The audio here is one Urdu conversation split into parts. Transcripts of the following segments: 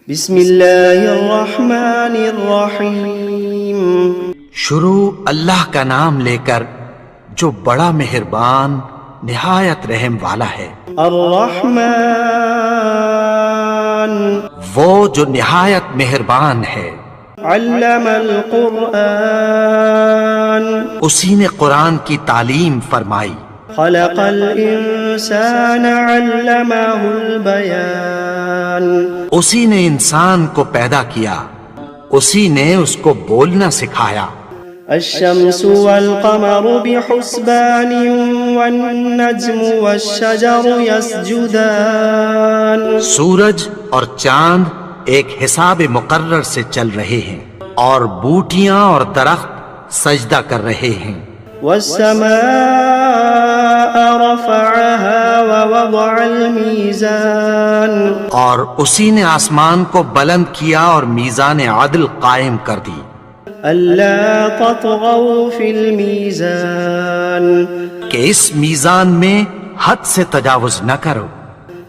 بسم اللہ الرحمن الرحیم۔ شروع اللہ کا نام لے کر جو بڑا مہربان نہایت رحم والا ہے۔ الرحمن وہ جو نہایت مہربان ہے۔ علم القرآن اسی نے قرآن کی تعلیم فرمائی۔ خلق الانسان علمہ البیان اسی نے انسان کو پیدا کیا، اسی نے اس کو بولنا سکھایا۔ الشمس والقمر بحسبان والنجم والشجر يسجدان سورج اور چاند ایک حساب مقرر سے چل رہے ہیں، اور بوٹیاں اور درخت سجدہ کر رہے ہیں۔ والسماء رفعها ووضع الميزان اور اسی نے آسمان کو بلند کیا اور میزان عدل قائم کر دی۔ ألا تطغوا في الميزان کہ اس میزان میں حد سے تجاوز نہ کرو۔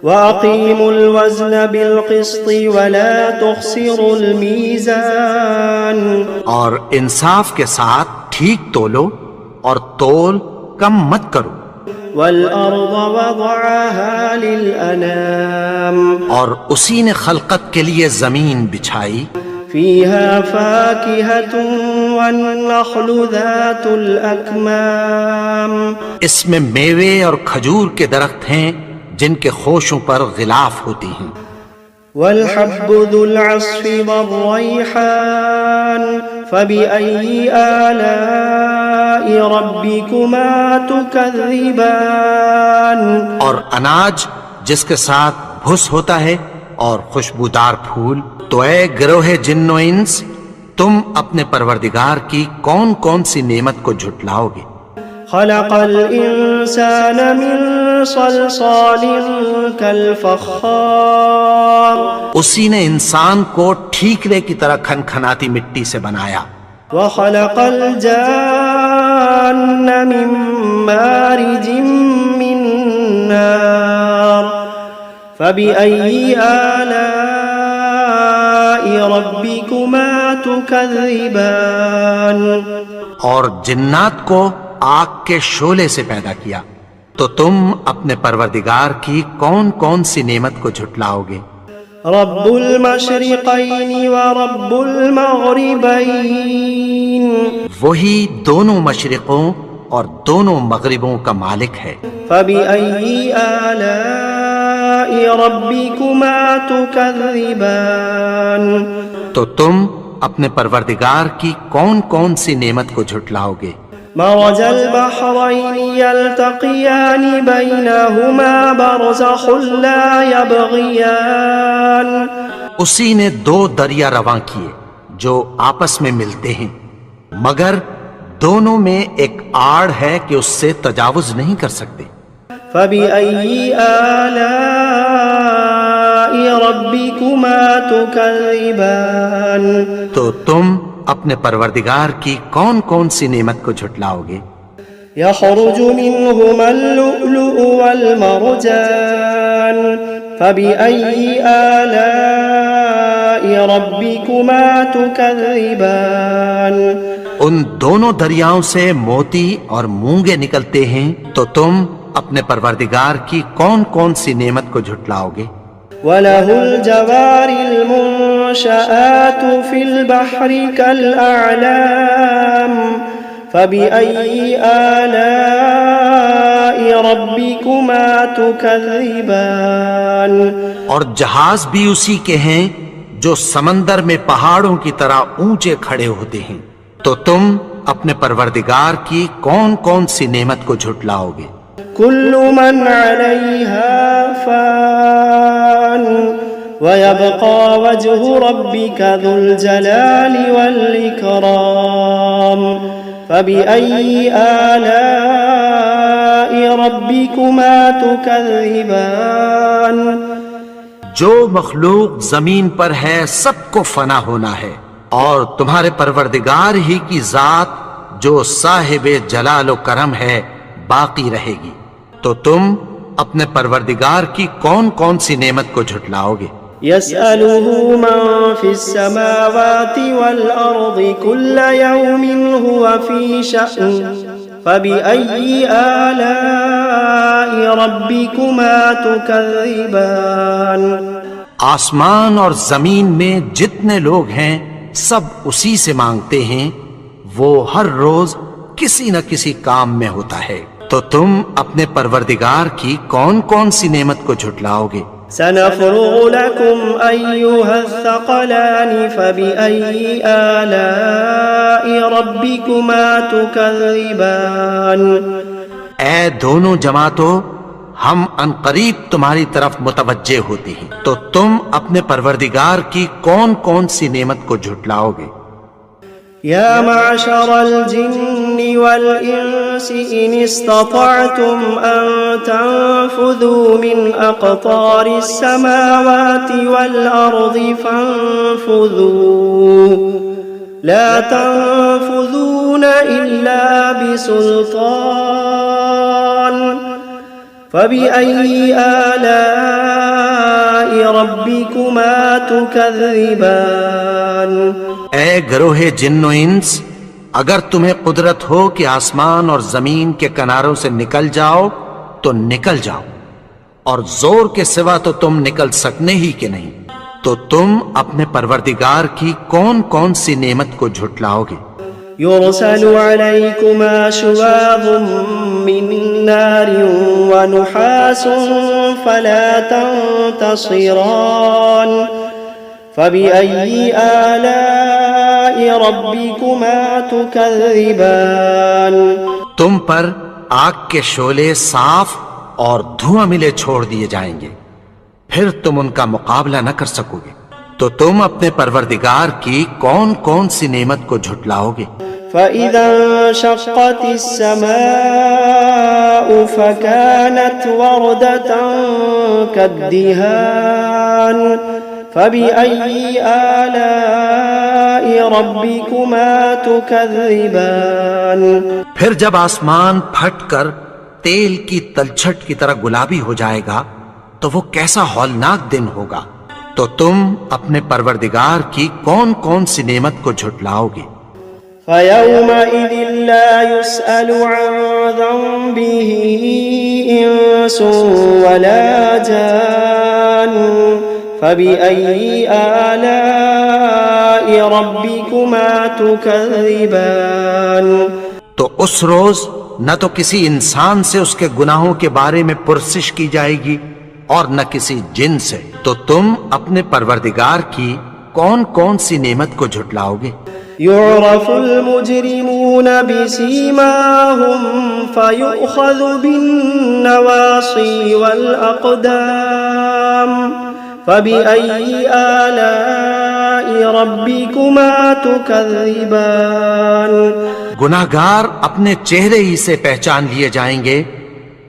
وأقيموا الوزن بالقسط ولا تخسروا الميزان اور انصاف کے ساتھ ٹھیک تولو اور تول کم مت کرو۔ والأرض وضعها للأنام اور اسی نے خلقت کے لیے زمین بچھائی، فيها فاكهة والنخل ذات الأكمام اس میں میوے اور کھجور کے درخت ہیں جن کے خوشوں پر غلاف ہوتی ہیں۔ والحب ذو العصف والريحان فبأي آلاء ربكما تكذبان اور اناج جس کے ساتھ بھس ہوتا ہے اور خوشبودار پھول، تو اے گروہ جن و انس، تم اپنے پروردگار کی کون کون سی نعمت کو جھٹلاؤ گے؟ خلق الإنسان من صلصال كالفخار اسی نے انسان کو ٹھیکرے کی طرح کھنکھناتی مٹی سے بنایا۔ وخلق الجان من مارج من نار فبأي آلاء ربكما تكذبان اور جنات کو آگ کے شعلے سے پیدا کیا، تو تم اپنے پروردگار کی کون کون سی نعمت کو جھٹلاؤ گے؟ رب المشرقین ورب المغربین وہی دونوں مشرقوں اور دونوں مغربوں کا مالک ہے۔ فبأي آلاء ربكما تكذبان تو تم اپنے پروردگار کی کون کون سی نعمت کو جھٹلاؤ گے؟ مرج البحرين يلتقيان بينهما برزخ لا يبغيان اسی نے دو دریا رواں کیے جو آپس میں ملتے ہیں، مگر دونوں میں ایک آڑ ہے کہ اس سے تجاوز نہیں کر سکتے۔ فبأي آلاء ربكما تكذبان تو تم اپنے پروردگار کی کون کون سی نعمت کو جھٹلاؤ گے؟ يخرج منهما اللؤلؤ والمرجان فبأي آلاء ربكما تكذبان ان دونوں دریاؤں سے موتی اور مونگے نکلتے ہیں، تو تم اپنے پروردگار کی کون کون سی نعمت کو جھٹلاؤ گے؟ وَلَهُ الْجَوَارِ الْمُنشَآتُ فِي الْبَحْرِ كَالْأَعْلَامِ فَبِأَيِّ آلَاءِ رَبِّكُمَا تُكَذِّبَانِ اور جہاز بھی اسی کے ہیں جو سمندر میں پہاڑوں کی طرح اونچے کھڑے ہوتے ہیں، تو تم اپنے پروردگار کی کون کون سی نعمت کو جھٹلاؤ گے؟ كل من عليها فان ويبقى وجه ربك ذو الجلال والإكرام فبأي آلاء ربكما تكذبان جو مخلوق زمین پر ہے سب کو فنا ہونا ہے، اور تمہارے پروردگار ہی کی ذات جو صاحب جلال و کرم ہے باقی رہے گی، تو تم اپنے پروردگار کی کون کون سی نعمت کو جھٹلاؤ گے؟ يسأله من في السماوات والأرض كل يوم هو في شأن فبأي آلاء ربكما تكذبان آسمان اور زمین میں جتنے لوگ ہیں سب اسی سے مانگتے ہیں، وہ ہر روز کسی نہ کسی کام میں ہوتا ہے، تو تم اپنے پروردگار کی کون کون سی نعمت کو جھٹلاؤ گے؟ سنفرغ لكم أيها الثقلان فبأي آلاء ربكما تكذبان اے دونوں جماعتوں، ہم عنقریب تمہاری طرف متوجہ ہوتے ہیں، تو تم اپنے پروردگار کی کون کون سی نعمت کو جھٹلاؤ گے؟ يا معشر الجن والإنس إن استطعتم أن تنفذوا من أقطار السماوات والأرض فانفذوا لا تنفذون إلا بسلطان فبأي آلاء ربكما تكذبان اے گروہ جن و انس، اگر تمہیں قدرت ہو کہ آسمان اور زمین کے کناروں سے نکل جاؤ تو نکل جاؤ، اور زور کے سوا تو تم نکل سکنے ہی کہ نہیں، تو تم اپنے پروردگار کی کون کون سی نعمت کو جھٹلاؤ گے؟ يرسل عليكما شواظ من نار ونحاس فلا تنتصران فبأي آلاء ربكما تكذبان تم پر آگ کے شعلے صاف اور دھواں ملے چھوڑ دیے جائیں گے، پھر تم ان کا مقابلہ نہ کر سکو گے، تو تم اپنے پروردگار کی کون کون سی نعمت کو جھٹلاؤ گے؟ فإذا انشقت السماء فكانت وردة كالدهان فبأي آلاء ربكما تكذبان پھر جب آسمان پھٹ کر تیل کی تلچھٹ کی طرح گلابی ہو جائے گا تو وہ کیسا ہولناک دن ہوگا، تو تم اپنے پروردگار کی کون کون سی نعمت کو جھٹلاؤ گے؟ فيومئذ لا يسأل عن ذنبه إنس ولا جان فبأي آلاء ربكما تكذبان تو اس روز نہ تو کسی انسان سے اس کے گناہوں کے بارے میں پرسش کی جائے گی اور نہ کسی جن سے، تو تم اپنے پروردگار کی کون کون سی نعمت کو جھٹلاؤ گے؟ يعرف المجرمون بسيماهم فيؤخذ بالنواصي والأقدام فبأي آلاء ربكما تكذبان گناہگار اپنے چہرے ہی سے پہچان لیے جائیں گے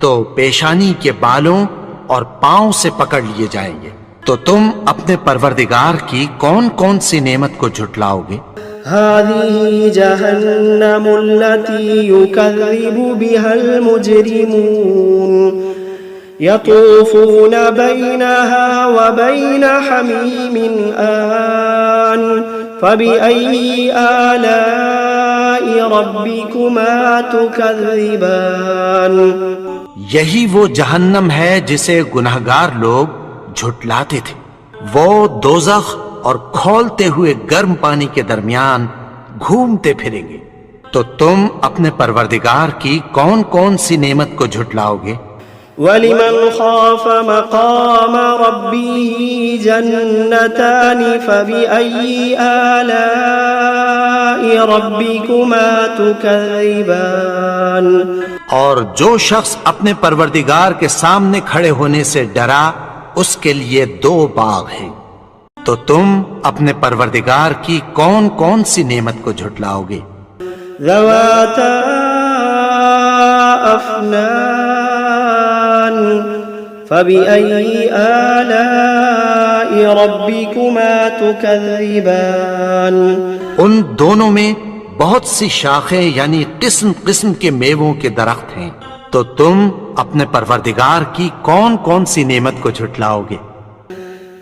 تو پیشانی کے بالوں اور پاؤں سے پکڑ لیے جائیں گے، تو تم اپنے پروردگار کی کون کون سی نعمت کو جھٹلاؤ گے؟ هذه جهنم التي يكذب بها المجرمون يطوفون بينها وبين حميم آن فبأي آلاء ربكما تكذبان یہی وہ جہنم ہے جسے گناہگار لوگ جھٹلاتے تھے، وہ دوزخ اور کھولتے ہوئے گرم پانی کے درمیان گھومتے پھریں گے، تو تم اپنے پروردگار کی کون کون سی نعمت کو جھٹلاؤ گے؟ وَلِمَنْ خَافَ مَقَامَ رَبِّهِ جَنَّتَانِ فَبِأَيِّ آلَاءِ رَبِّكُمَا تُكَذِّبَانِ اور جو شخص اپنے پروردگار کے سامنے کھڑے ہونے سے ڈرا، اس کے لیے دو باغ ہیں، تو تم اپنے پروردگار کی کون کون سی نعمت کو جھٹلاؤ گے؟ ذواتا افنان فبأي آلاء ربكما تكذبان ان دونوں میں بہت سی شاخیں یعنی قسم قسم کے میووں کے درخت ہیں، تو تم اپنے پروردگار کی کون کون سی نعمت کو جھٹلاؤ گے؟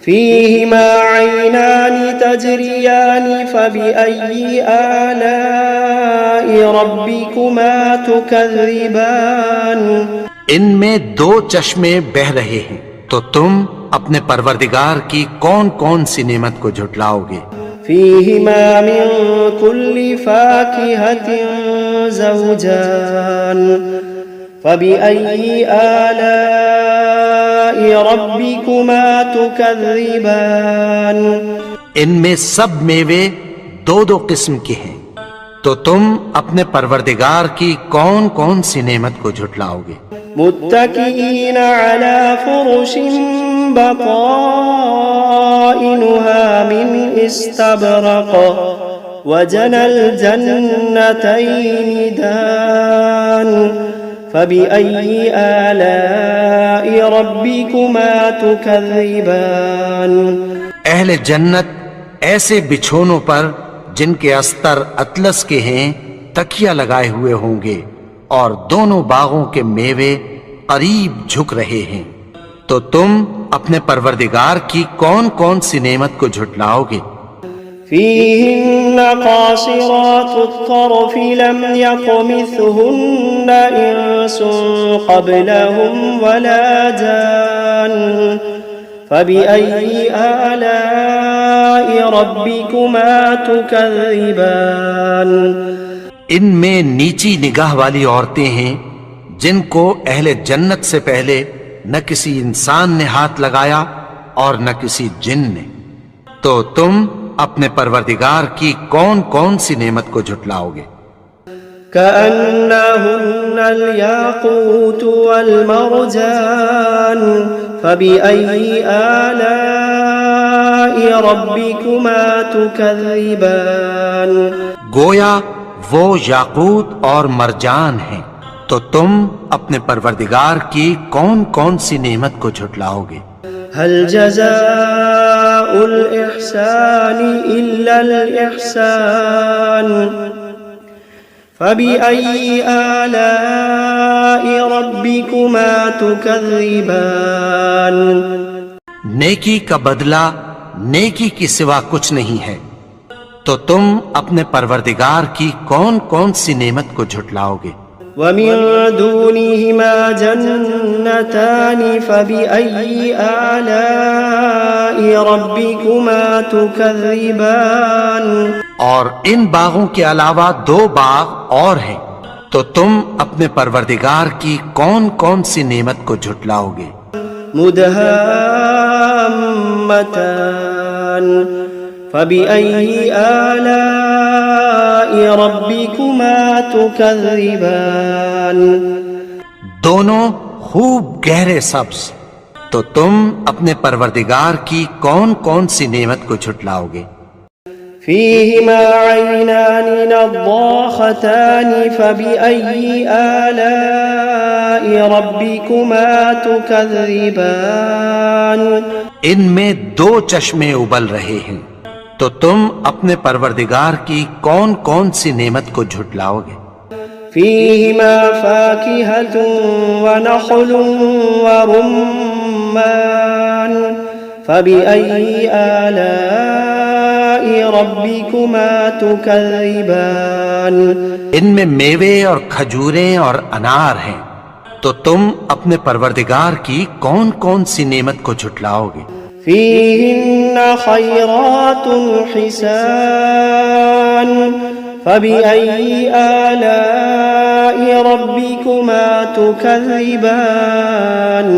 فيهما عينان تجريان فبأي آلاء ربكما تكذبان ان میں دو چشمے بہ رہے ہیں، تو تم اپنے پروردگار کی کون کون سی نعمت کو جھٹلاؤ گے؟ فيهما من كل فاكهة زوجان فبأي آلاء ربكما تكذبان ان میں سب میوے دو دو قسم کے ہیں، تو تم اپنے پروردگار کی کون کون سی نعمت کو جھٹلاؤ گے؟ متكئين على فرش بطائنها من استبرق وجنى الجنتين دان فبأي آلاء ربكما تكذبان اہل جنت ایسے بچھونوں پر جن کے استر اطلس کے ہیں تکیہ لگائے ہوئے ہوں گے، اور دونوں باغوں کے میوے قریب جھک رہے ہیں، تو تم اپنے پروردگار کی کون کون سی نعمت کو جھٹلاؤ گے؟ فيهن قاصرات الطرف لم يطمثهن إنس قبلهم ولا جان فبأي آلاء ربكما تكذبان ان میں نیچی نگاہ والی عورتیں ہیں جن کو اہل جنت سے پہلے نہ کسی انسان نے ہاتھ لگایا اور نہ کسی جن نے، تو تم اپنے پروردگار کی کون کون سی نعمت کو جھٹلاؤ گے؟ كأنهن الياقوت والمرجان فبأي آلاء ربكما تكذبان گویا وہ یاقوت اور مرجان ہیں، تو تم اپنے پروردگار کی کون کون سی نعمت کو جھٹلاؤ گے؟ هل جزاء الإحسان إلا الإحسان فبأي آلاء ربكما تكذبان نیکی کا بدلہ نیکی کی سوا کچھ نہیں ہے، تو تم اپنے پروردگار کی کون کون سی نعمت کو جھٹلاؤ گے؟ ومن دونهما جنتان فبأي آلاء ربكما تكذبان اور ان باغوں کے علاوہ دو باغ اور ہیں، تو تم اپنے پروردگار کی کون کون سی نعمت کو جھٹلاؤ گے؟ مدهامتان فبأي آلاء ربكما تكذبان دونوں خوب گہرے سبز، تو تم اپنے پروردگار کی کون کون سی نعمت کو جھٹلاؤ گے؟ فيهما عينان نضاختان فبأي آلاء ربكما تكذبان ان میں دو چشمے ابل رہے ہیں، تو تم اپنے پروردگار کی کون کون سی نعمت کو جھٹلاؤ گے؟ فيهما فاكهة ونخل ورمان فبأي آلاء ربكما تكذبان ان میں میوے اور کھجوریں اور انار ہیں، تو تم اپنے پروردگار کی کون کون سی نعمت کو جھٹلاؤ گے؟ فيهن خيرات حسان فبأي آلاء ربكما تكذبان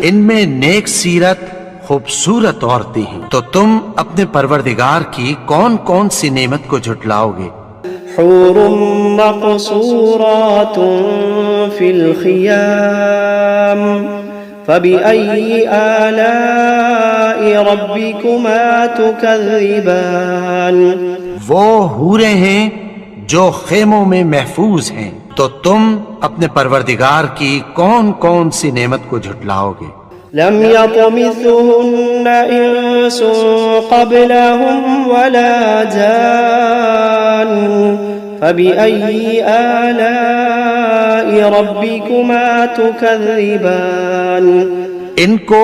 ان میں نیک سیرت خوبصورت عورتیں ہیں، تو تم اپنے پروردگار کی کون کون سی نعمت کو جھٹلاؤ گے؟ حور مقصورات في الخيام فبأي آلاء ربكما تكذبان وہ حوریں ہیں جو خیموں میں محفوظ ہیں، تو تم اپنے پروردگار کی کون کون سی نعمت کو جھٹلاؤ گے؟ لم يطمثهن إنس قبلهم ولا جان فبأي آلاء ربكما تكذبان ان کو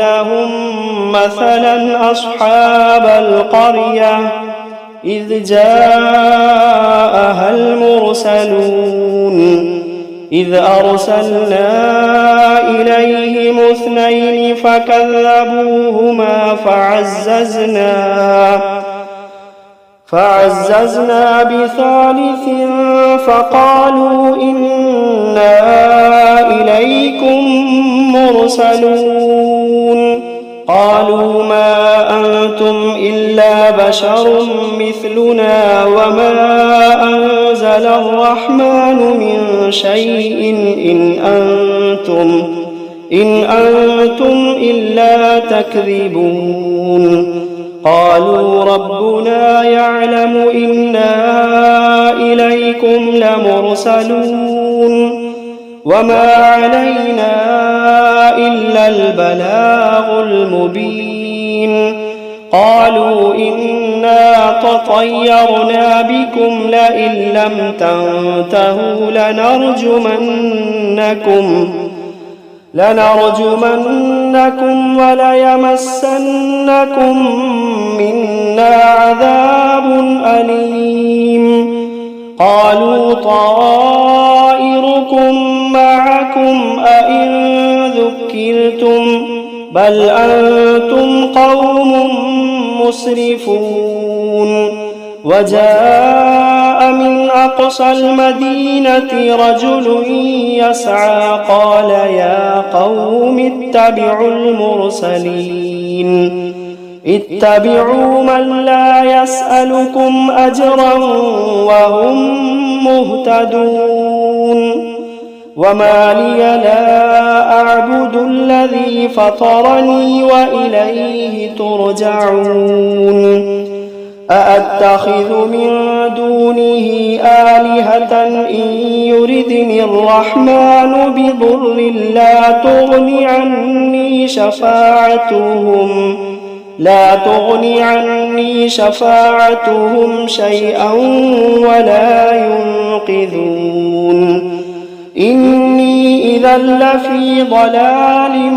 لهم مثلا أصحاب القرية إذ جاءها المرسلون إذ أرسلنا إليهم اثنين فكذبوهما فعززنا بثالث فقالوا إنا إليكم مرسلون. قالوا ما أنتم إلا بشر مثلنا وما أنزل الرحمن من شيء إن أنتم إلا تكذبون. قالوا ربنا يعلم إنا إليكم لمرسلون وما علينا إلا البلاغ المبين. قالوا إنا تطيرنا بكم لئن لم تنتهوا لنرجمنكم وليمسنكم منا عذاب أليم. قالوا طائركم معكم أئن ذكرتم بل أنتم قوم مسرفون. وجاء من أقصى المدينة رجل يسعى قال يا قوم اتبعوا المرسلين اتبعوا من لا يسألكم أجرا وهم مهتدون. وما لي لا أعبد الذي فطرني وإليه ترجعون. أأتخذ من دونه آلهة إن يردني الرحمن بضر لا تغن عني شفاعتهم شيئا ولا ينقذون إني إذا لفي ضلال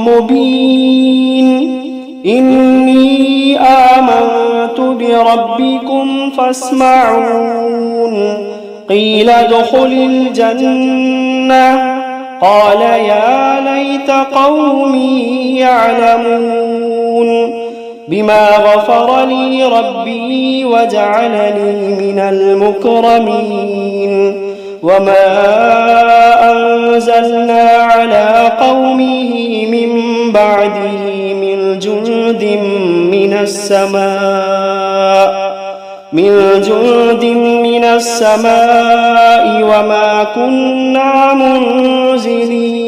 مبين إني آمنت بربكم فاسمعون قيل ادخل الجنة قال يا ليت قومي يعلمون بما غفر لي ربي وجعلني من المكرمين وما أنزلنا على قومه من بعده من جند من السماء وما كنا منزلين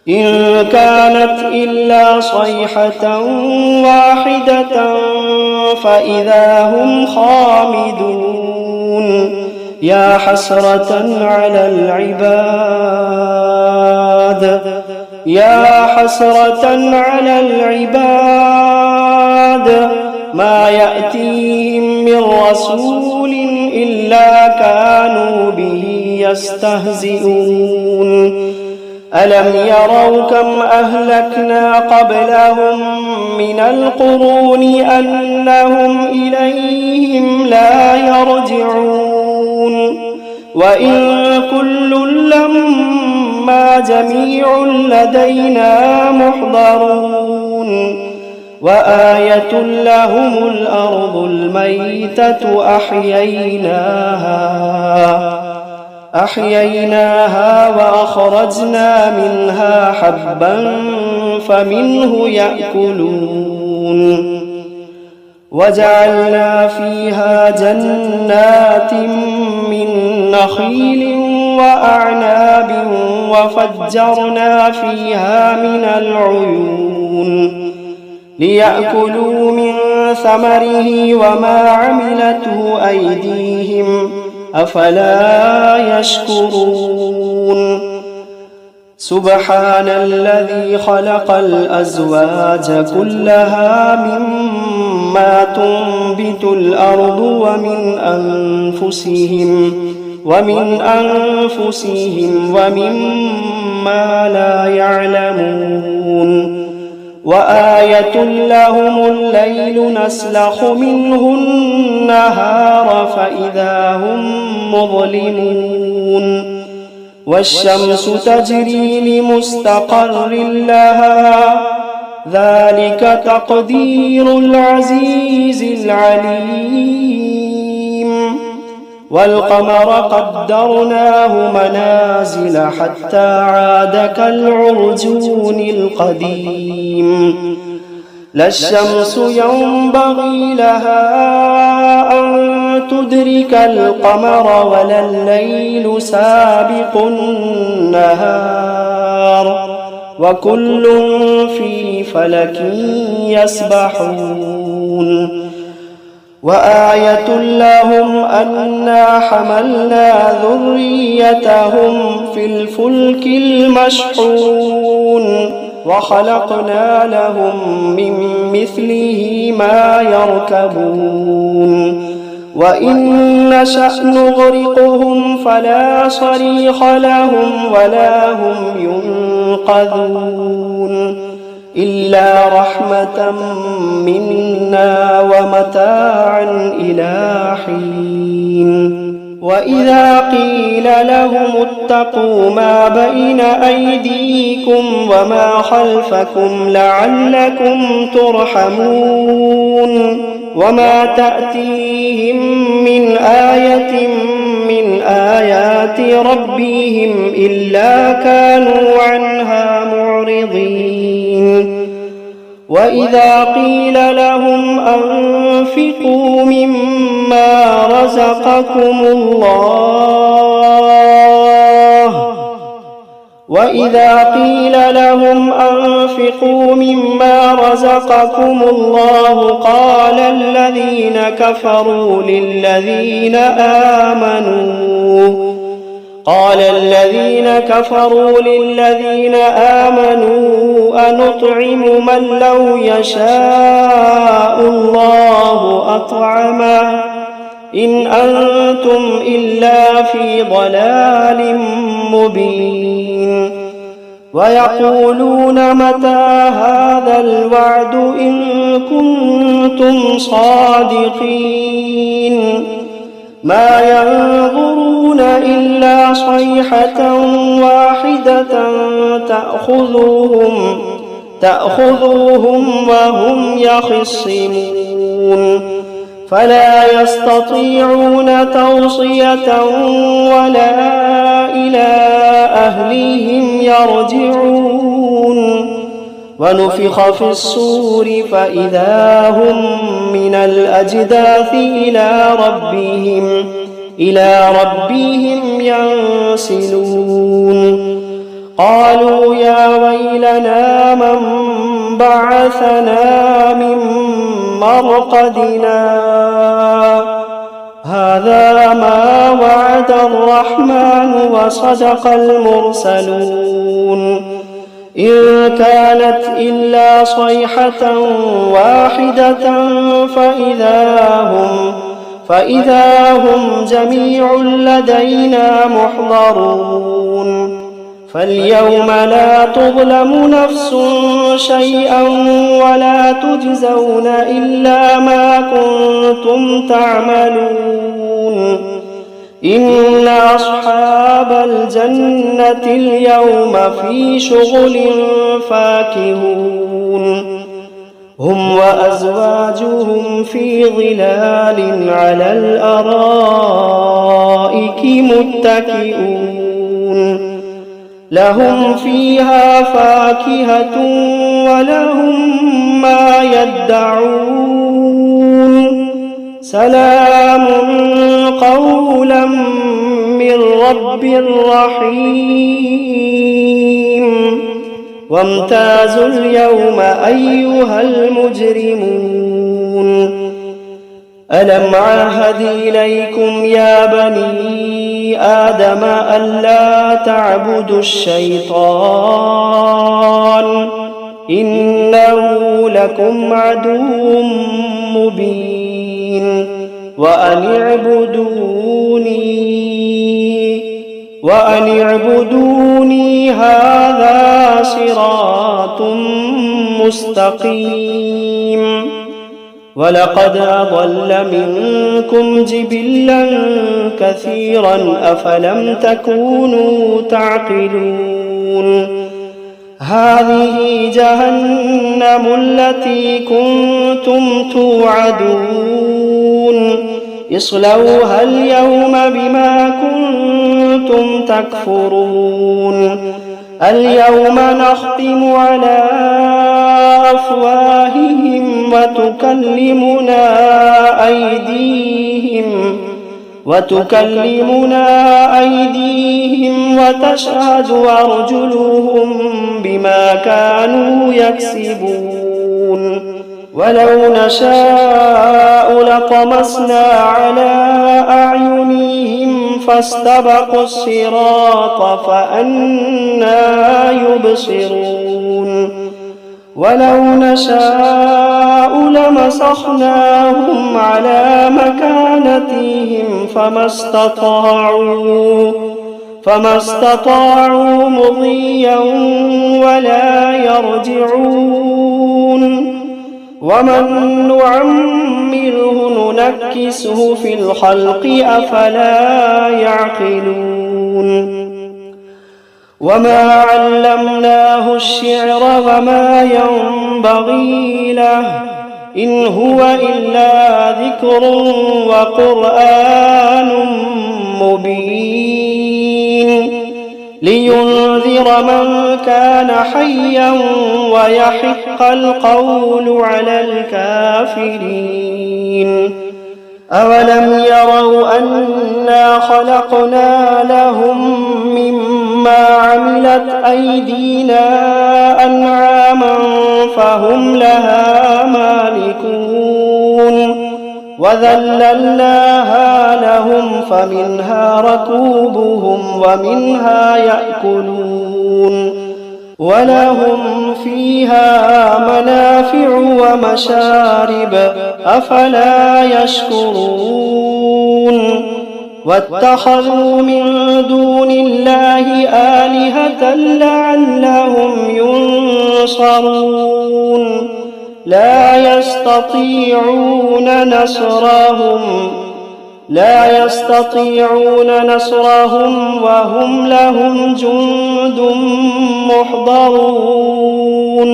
إن كانت إلا صيحة واحدة فإذا هم خامدون يا حسرة على العباد ما يأتيهم من رسول إلا كانوا به يستهزئون ألم يروا كم أهلكنا قبلهم من القرون أنهم إليهم لا يرجعون وإن كل لما جميع لدينا محضرون وآية لهم الأرض الميتة أحييناها وأخرجنا منها حبا فمنه يأكلون وجعلنا فيها جنات من نخيل وأعناب وفجرنا فيها من العيون ليأكلوا من ثمره وما عملته أيديهم أفلا يشكرون سبحان الذي خلق الأزواج كلها مما تنبت الأرض ومن أنفسهم ومما لا يعلمون وآية لهم الليل نسلخ منه النهار فإذا هم مظلمون والشمس تجري لمستقر لها ذلك تقدير العزيز العليم والقمر قدرناه منازل حتى عاد كالعرجون القديم لا الشمس ينبغي لها أن تدرك القمر ولا الليل سابق النهار وكل في فلك يسبحون وآية لهم أنا حملنا ذريتهم في الفلك المشحون وخلقنا لهم من مثله ما يركبون وإن نشأ نغرقهم فلا صريخ لهم ولا هم ينقذون إلا رحمة منا ومتاعا إلى حين وإذا قيل لهم اتقوا ما بين أيديكم وما خلفكم لعلكم ترحمون وما تأتيهم من آية من آيات ربهم إلا كانوا عنها معرضين وإذا قيل لهم أنفقوا مما رزقكم الله وإذا قيل لهم أنفقوا مما رزقكم الله قال الذين كفروا للذين آمنوا أنطعم من لو يشاء الله أطعمه إن أنتم إلا في ضلال مبين ويقولون متى هذا الوعد إن كنتم صادقين ما ينظرون إلا صيحة واحدة تأخذوهم وهم يخصمون فلا يستطيعون توصية ولا إلى أهلهم يرجعون ونفخ في الصور فإذا هم من الأجداث إلى ربهم ينسلون قالوا يا ويلنا من بعثنا من مرقدنا هذا ما وعد الرحمن وصدق المرسلون إن كانت إلا صيحة واحدة فإذا هم جميع لدينا محضرون فاليوم لا تظلم نفس شيئا ولا تجزون إلا ما كنتم تعملون إن أصحاب الجنة اليوم في شغل فاكهون هم وأزواجهم في ظلال على الأرائك متكئون لهم فيها فاكهة ولهم ما يدعون سلام قولا من رب رحيم وامتازوا اليوم أيها المجرمون ألم عهد إليكم يا بني آدم ألا تعبدوا الشيطان إنه لكم عدو مبين وأن اعبدوني هذا صراط مستقيم ولقد أضل منكم جبلا كثيرا أفلم تكونوا تعقلون هذه جهنم التي كنتم توعدون اصلوها اليوم بما كنتم تكفرون اليوم نختم على أفواههم وتكلمنا أيديهم وتشهد أرجلهم بما كانوا يكسبون ولو نشاء لطمسنا على أعينهم فاستبقوا الصراط فأنى يبصرون ولو نشاء لمسخناهم على مكانتهم فما استطاعوا مضيا ولا يرجعون ومن نعمره ننكسه في الخلق أفلا يعقلون وما علمناه الشعر وما ينبغي له إن هو إلا ذكر وقرآن مبين لينذر من كان حيا ويحق القول على الكافرين أولم يروا أنا خلقنا لهم مما ما عملت أيدينا أنعاما فهم لها مالكون وذللناها لهم فمنها ركوبهم ومنها يأكلون ولهم فيها منافع ومشارب أفلا يشكرون واتخذوا من دون الله آلهة لعلهم ينصرون لا يستطيعون نصرهم وهم لهم جند محضرون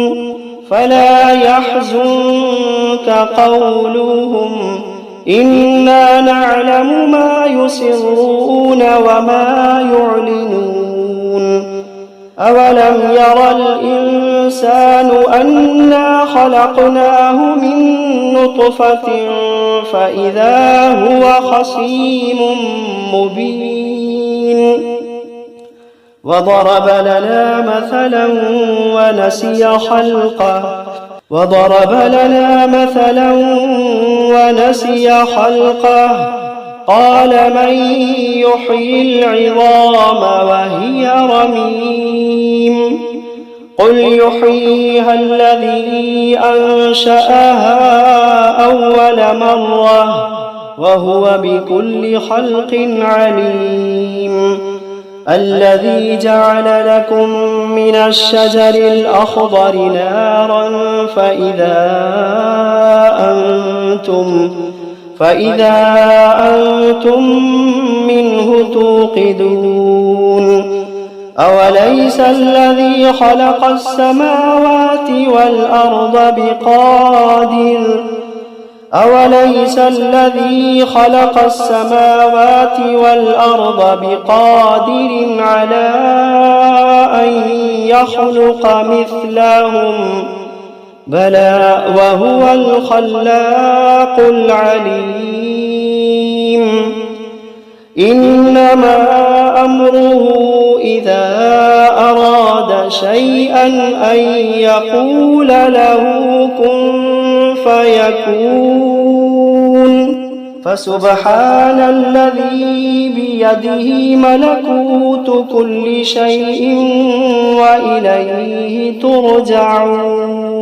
فلا يحزنك قولهم إنا نعلم ما يسرون وما يعلنون أولم ير الإنسان أنا خلقناه من نطفة فإذا هو خصيم مبين وضرب لنا مثلا ونسي خلقه قال من يحيي العظام وهي رميم قل يحييها الذي أنشأها أول مرة وهو بكل خلق عليم الذي جعل لكم من الشجر الأخضر نارا فإذا أنتم منه توقدون أوليس الذي خلق السماوات والأرض بقادر على أن يخلق مثلهم بلى وهو الخلاق العليم إنما أمره إذا أراد شيئا أن يقول له كن فيكون فسبحان الذي بيده ملكوت كل شيء وإليه ترجعون